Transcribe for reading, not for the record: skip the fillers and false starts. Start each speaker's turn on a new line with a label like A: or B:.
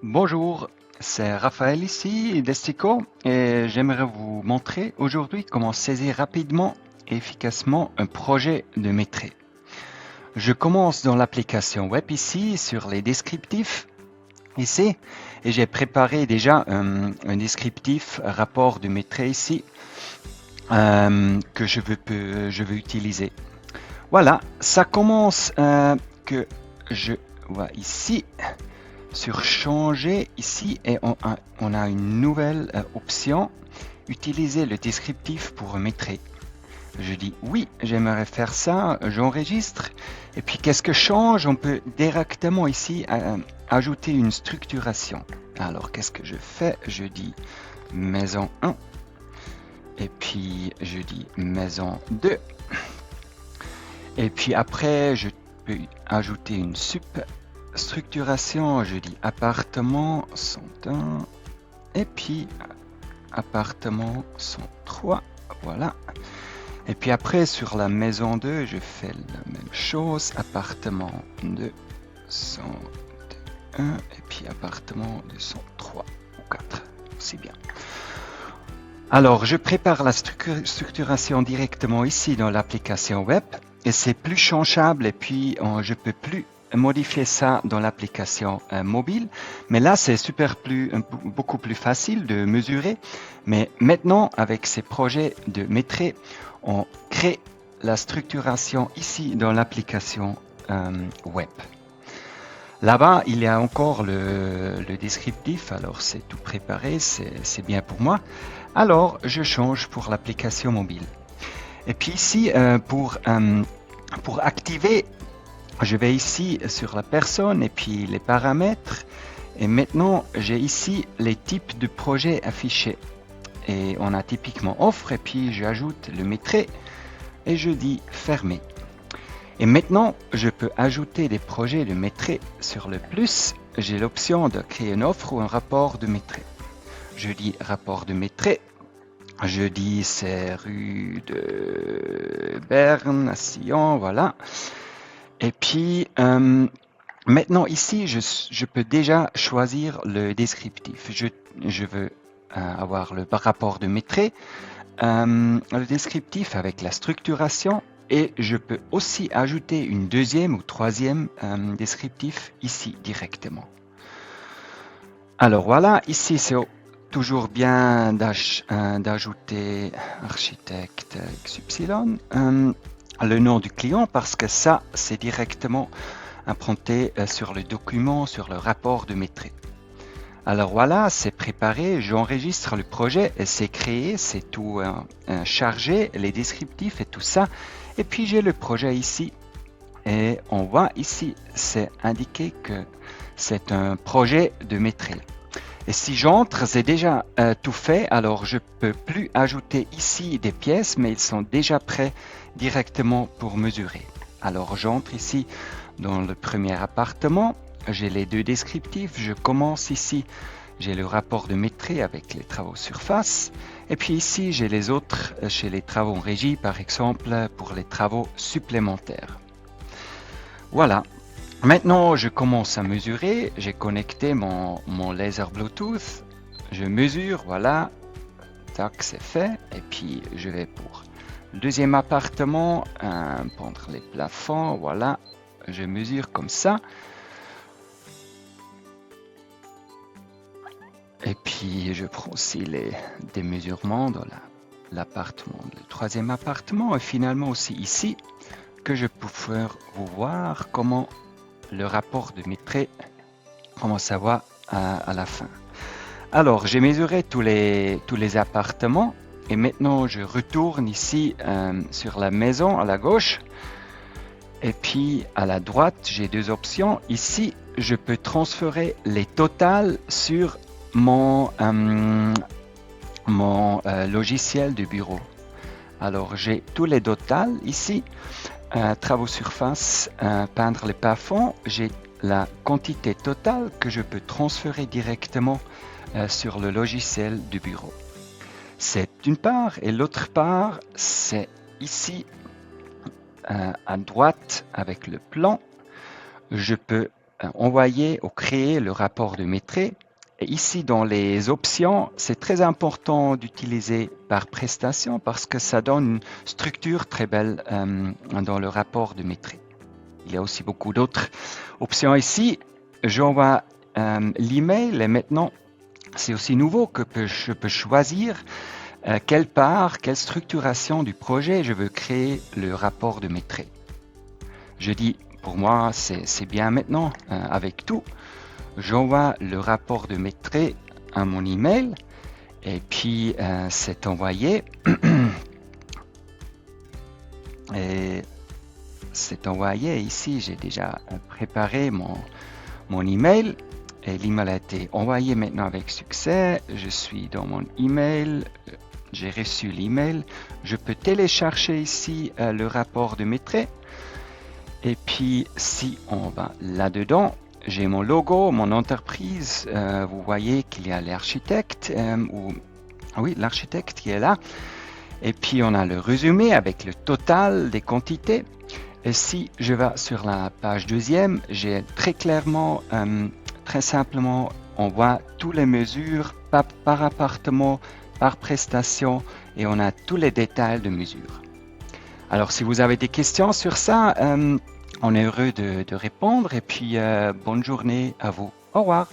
A: Bonjour, c'est Raphaël ici d'Estico et j'aimerais vous montrer aujourd'hui comment saisir rapidement et efficacement un projet de maîtrise. Je commence dans l'application web ici sur les descriptifs ici et j'ai préparé déjà un descriptif rapport de maîtrise ici que je veux utiliser. Voilà, ça commence que je vois ici sur changer ici et on a une nouvelle option, utiliser le descriptif pour maîtriser. Je dis oui, j'aimerais faire ça, j'enregistre. Et puis qu'est-ce que change? On peut directement ici ajouter une structuration. Alors qu'est-ce que je fais? Je dis maison 1 et puis je dis maison 2. Et puis après, je peux ajouter une structuration, je dis appartement 101 et puis appartement 103, voilà. Et puis après sur la maison 2, je fais la même chose, appartement 201 et puis appartement 203 ou 4, c'est bien. Alors je prépare la structuration directement ici dans l'application web et c'est plus changeable et puis je peux plus modifier ça dans l'application mobile, mais là c'est beaucoup plus facile de mesurer. Mais maintenant avec ces projets de maîtrise, on crée la structuration ici dans l'application web. Là-bas, il y a encore le descriptif, alors c'est tout préparé, c'est bien pour moi. Alors, je change pour l'application mobile. Et puis ici, pour activer, je vais ici sur la personne et puis les paramètres. Et maintenant, j'ai ici les types de projets affichés. Et on a typiquement offre et puis j'ajoute le maîtrise et je dis fermer. Et maintenant, je peux ajouter des projets de maîtrise sur le plus. J'ai l'option de créer une offre ou un rapport de maîtrise. Je dis rapport de maîtrise. Je dis c'est rue de Berne à Sion, voilà. Et puis maintenant ici, je peux déjà choisir le descriptif. Je veux avoir le rapport de maîtrise, le descriptif avec la structuration. Et je peux aussi ajouter une deuxième ou troisième descriptif ici directement. Alors voilà, ici c'est toujours bien d'ajouter architecte XY, le nom du client parce que ça c'est directement impronté sur le document, sur le rapport de maîtrise. Alors voilà, c'est préparé, j'enregistre le projet, c'est créé, c'est tout chargé, les descriptifs et tout ça. Et puis j'ai le projet ici et on voit ici, c'est indiqué que c'est un projet de maîtrise. Et si j'entre, c'est déjà tout fait, alors je peux plus ajouter ici des pièces, mais ils sont déjà prêts directement pour mesurer. Alors j'entre ici dans le premier appartement. J'ai les deux descriptifs, je commence ici, j'ai le rapport de maîtrise avec les travaux surface, et puis ici j'ai les autres chez les travaux en régie, par exemple pour les travaux supplémentaires. Voilà, maintenant je commence à mesurer, j'ai connecté mon laser Bluetooth, je mesure, voilà, tac c'est fait, et puis je vais pour le deuxième appartement, pendre les plafonds, voilà, je mesure comme ça. Et puis je prends aussi des mesurements dans l'appartement, le troisième appartement et finalement aussi ici que je peux faire vous voir comment le rapport de maîtrise, comment ça va à la fin. Alors j'ai mesuré tous les appartements et maintenant je retourne ici sur la maison à la gauche et puis à la droite j'ai deux options. Ici je peux transférer les totals sur mon logiciel de bureau. Alors j'ai tous les totals ici, travaux surface, peindre les plafonds, j'ai la quantité totale que je peux transférer directement sur le logiciel du bureau. C'est d'une part et l'autre part c'est ici à droite avec le plan. Je peux envoyer ou créer le rapport de Maîtrise. Et ici, dans les options, c'est très important d'utiliser par prestation parce que ça donne une structure très belle dans le rapport de Maîtrise. Il y a aussi beaucoup d'autres options ici. J'envoie l'email et maintenant, c'est aussi nouveau que je peux choisir quelle part, quelle structuration du projet je veux créer le rapport de Maîtrise. Je dis, pour moi, c'est bien maintenant avec tout. J'envoie le rapport de Maîtrise à mon email et puis c'est envoyé. Et c'est envoyé ici, j'ai déjà préparé mon email et l'email a été envoyé maintenant avec succès. Je suis dans mon email, j'ai reçu l'email. Je peux télécharger ici le rapport de Maîtrise. Et puis si on va là-dedans, j'ai mon logo, mon entreprise. Vous voyez qu'il y a l'architecte, l'architecte qui est là. Et puis on a le résumé avec le total des quantités. Et si je vais sur la page deuxième, j'ai très clairement, très simplement, on voit toutes les mesures par appartement, par prestation, et on a tous les détails de mesures. Alors si vous avez des questions sur ça, on est heureux de répondre et puis bonne journée à vous. Au revoir.